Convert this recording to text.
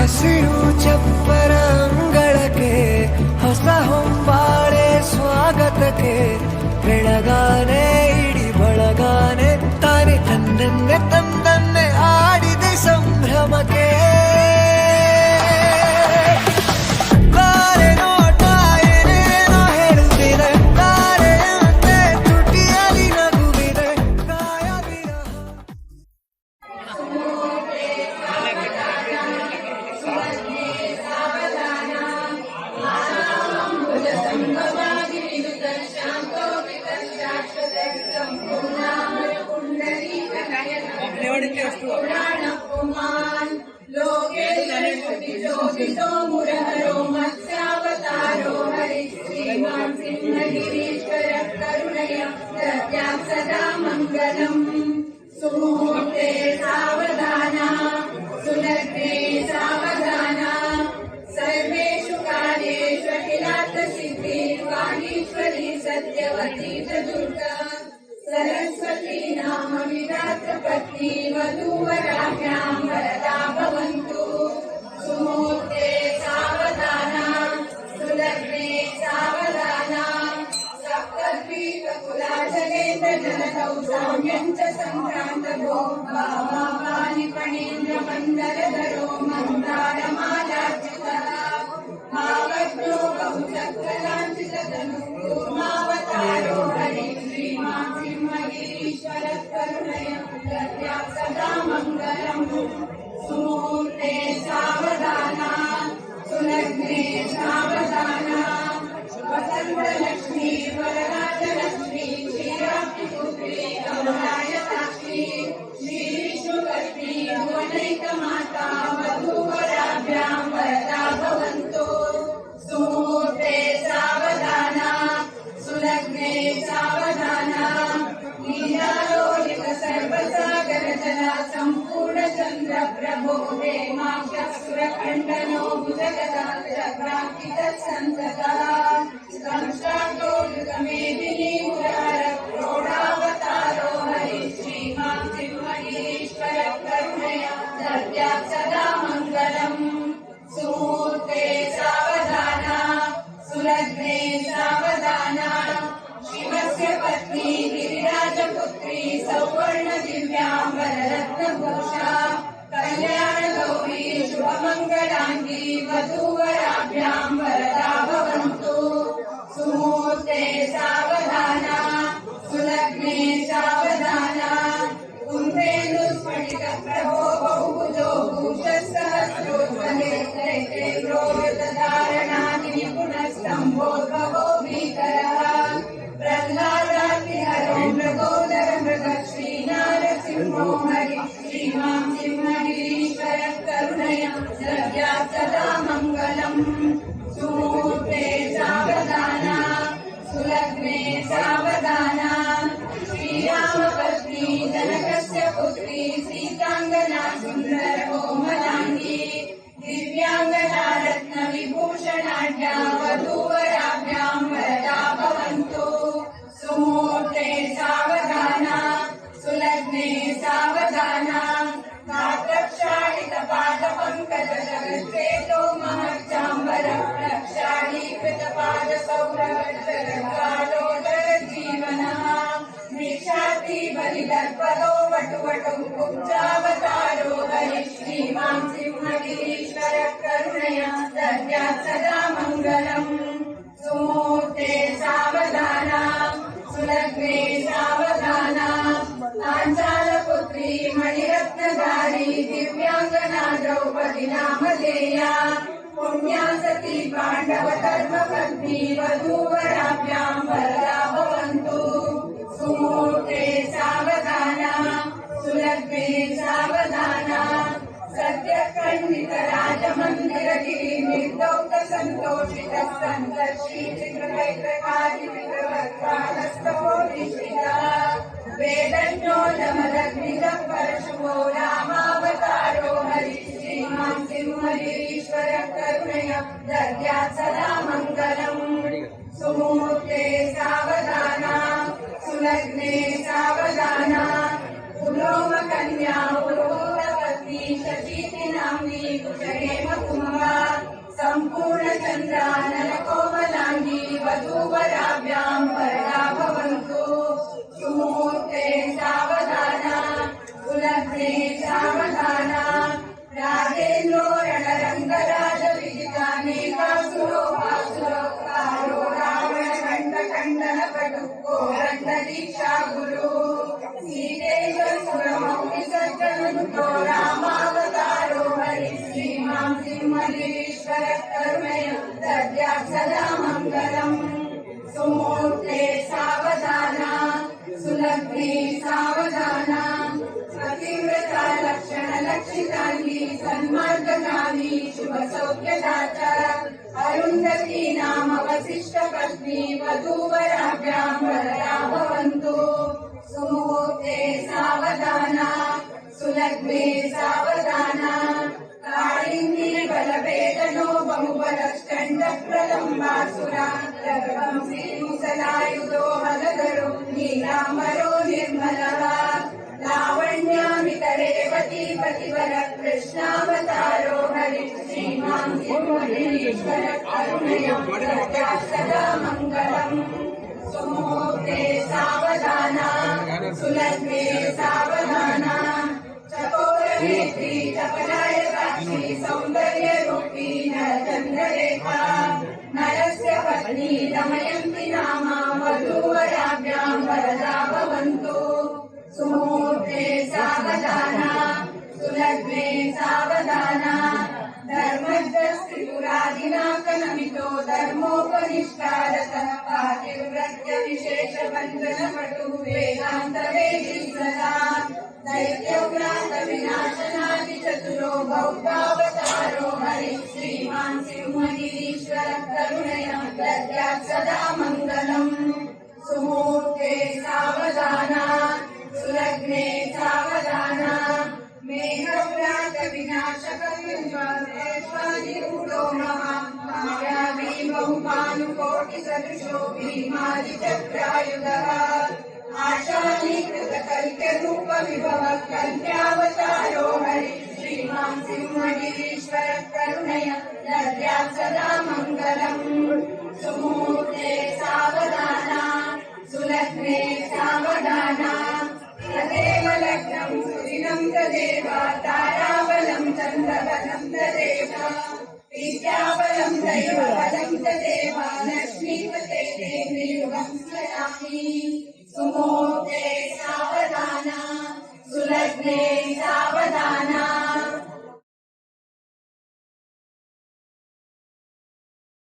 ಹಸಿರು ಚಪ್ಪರ ಅಂಗಳಕ್ಕೆ ಹೊಸ ಹೊಂಬಾಳೆ ಸ್ವಾಗತಕ್ಕೆ ಬೆಳಗಾನೆ ಇಡಿ ಬಳಗಾನೆ ತಾನೆ ತನ್ನನ್ನೇ ತಂದನ್ನೇ ಆಡಿದೆ ಸಂಭ್ರಮಕ್ಕೆ लोकेशोभितो मुरहरो मत्स्यावतारो हरि श्रीमान् सिंहगिरीश्वर करुणय दद्यात् सदा मङ्गलम् सुमुहूर्ते सावधाना सुलग्ने सावधाना सर्वेषु कार्येषु अखिलार्थसिद्धि कालीश्वरी सत्यवती च दुर्गा सरस्वती नाम विराट पत्नी वधूवराभ्यां वरदा भवन्तु सुमुहूर्ते सावधाना सुलग्ने सावधाना सप्तद्वीपकुलाचलेन्द्र जलदौ साम्यं च सङ्क्रान्तभो भावानि फणीन्द्रमण्डलधरो मन्दारमालार्चितः भावज्ञो बहुचक्रलाञ्छिततनु कूर्मावतारो हरि श्रीमान् सिंहगिरीश्वर करुणय दद्यात् सदा मङ्गलम् सुमुहूर्ते सावधाना सुलग्ने सावधाना वसन्तलक्ष्मी वरराजलक्ष्मी क्षीराब्धिपुत्री कमलायताक्षी श्रीविष्णुपत्नी भुवनैकमाता वधूवराभ्यां वरदा भवन्तु सुमुहूर्ते सावधाना सुलग्ने सावधाना लीलालोलित सर्वसागरजला सम्पूर्णचन्द्र प्रभो हेमाक्षसुरखण्डनो भुजगदा चक्राङ्कितसन्ततः संश्रातो युगमेदिनी मुरार प्रोढावतारो हरि श्रीमान् सिंहगिरीश्वर करुणय दद्यात् सदा मङ्गलम् सुमुहूर्ते सावधाना सुलग्ने सावधाना शिवस्य पत्नी गिरिराजपुत्री सौवर्ण दिव्याम्बररत्नभूषा कल्याणगौरी शुभमङ्गलाङ्गी वधूवराभ्यां वरदा भवन्तु सुमुहूर्ते सावधाना सुलग्ने सावधाना कुन्देन्दुस्फटिकप्रभो बहुभुजो भूषस्सहस्रोज्ज्वलेन्द्रो यतधारणादिनिपुणस्तम्भोद्भवो भीकरः प्रह्लादातिहरो मृगोदर मृगश्रीनारसिंहो हरि श्रीमान् सिंहगिरीश्वर करुणय दद्यात् सदा मङ्गलम् सुमुहूर्ते सावधाना सुलग्ने सावधाना श्रीरामपत्नी जनकस्य पुत्री सीताङ्गना सुन्दर कोमलाङ्गी दिव्यांगना रत्नविभूषणाढ्या वधूवराभ्यां वरदा भवन्तु सुमुहूर्ते सावधाना सुलग्ने सावधाना कात्रक्षालितपादपङ्कजगद्वेतो महच्चाम्बर प्रक्षालीकृतपादसौरभद्रकालोदरजीवनः निशाति बलिदर्पदो वटुवटुं कुब्जावतारो हरि श्रीमान् सिंहगिरीश्वर करुणय दद्यात् सदा मङ्गलम् सुमुहूर्ते सावधाना सुलग्ने सावधाना पाञ्चालपुत्री मणिरत्नधारी दिव्यांगना द्रौपदी नामधेया पुण्या सती पाण्डव धर्मपत्नी वधूवराभ्यां वरदा भवन्तु सुमुहूर्ते सावधाना सुलग्ने सावधाना सत्यखण्डित राजमन्दिर गिरिनिर्दौत सन्तोषित सन्दर्शी चित्रवक्त्रालस्तपोधिष्ठितः वेदज्ञो नमदग्निदः परशुभो रामावतारो हरि श्रीमान् सिंहगिरीश्वर करुणय दद्यात् सदा मङ्गलम् सुमुहूर्ते सावधाना सुलग्ने सावधाना पुलोमकन्या पुरोहितपत्नी शचीति नाम्नी कुशहेम पूर्णचन्द्राननकोमलाङ्गी वधूवराभ्यां वरदा भवन्तु सुमुहूर्ते सावधाना सुलग्ने सावधाना राजेन्द्रो रणरङ्गराजविदितानेकासुरो रावणकण्डकण्डनपटु कोरण्डदीक्षा गुरु सीतेश्वरमौलिसज्जननुतो रामावतारो हरि श्रीमां सिंहगिरीश्वर करुणय दद्यात् सदा मङ्गलम् सुमुहूर्ते सावधाना सुलग्ने सावधाना अतिव्रता लक्षण लक्षितांगी सन्मार्गगामी शुभ सौख्यदाता अरुन्धती नाम वसिष्ठ पत्नी वधूवराभ्यां वरदा भवन्तु सुमुहूर्ते सावधाना सुलग्ने सावधाना काळिन्दी बलवेदनो बहुबलश्चण्ड प्रलम्बासुरा गर्भं श्रीमुसलायुधो हलधरो नीलाम्बरो निर्मलः लावण्यामितरेवती पतिवर कृष्णावतारो हरि श्रीमां सिंहगिरीश्वर करुणय दद्यात् सदा मङ्गलम् सुमुहूर्ते सावधाना सुलग्ने सावधाना चकोरनेत्री चपलायताक्षी सौन्दर्यरूपी नरचन्द्ररेखा नरस्य पत्नी दमयन्ती नामा वधूवराभ्यां वरदा भवन्तु सुमुहूर्ते सावधाना सुलग्ने सावधाना धर्मज्ञस्त्रिपुरादिनाकनमितो धर्मोपनिष्कारतः पातिव्रत्य विशेषबन्धनपटु वेदान्तवेदी सदा दैत्यव्रातविनाशनादिचतुरो बौद्धावतारो हरि श्रीमां सिंहगिरीश्वर करुणय दद्यात् सदा मङ्गलम् सुमुहूर्ते सावधाना सुलग्ने सावधाना मेघव्रात विनाशकविरूढो महामायावी बहुमानुकोटिसदृशो भीमादिचक्रायुधः आशानीकृतकल्प्यरूप विभव कल्प्यावतारो हरि श्रीमां सिंहगिरीश्वर करुणय दद्यात् सदा मङ्गलम् सुमुहूर्ते सावधाना सुलग्ने सावधाना तदेव लग्नं सुदिनं तदेव ताराबलं चन्द्रबलं तदेव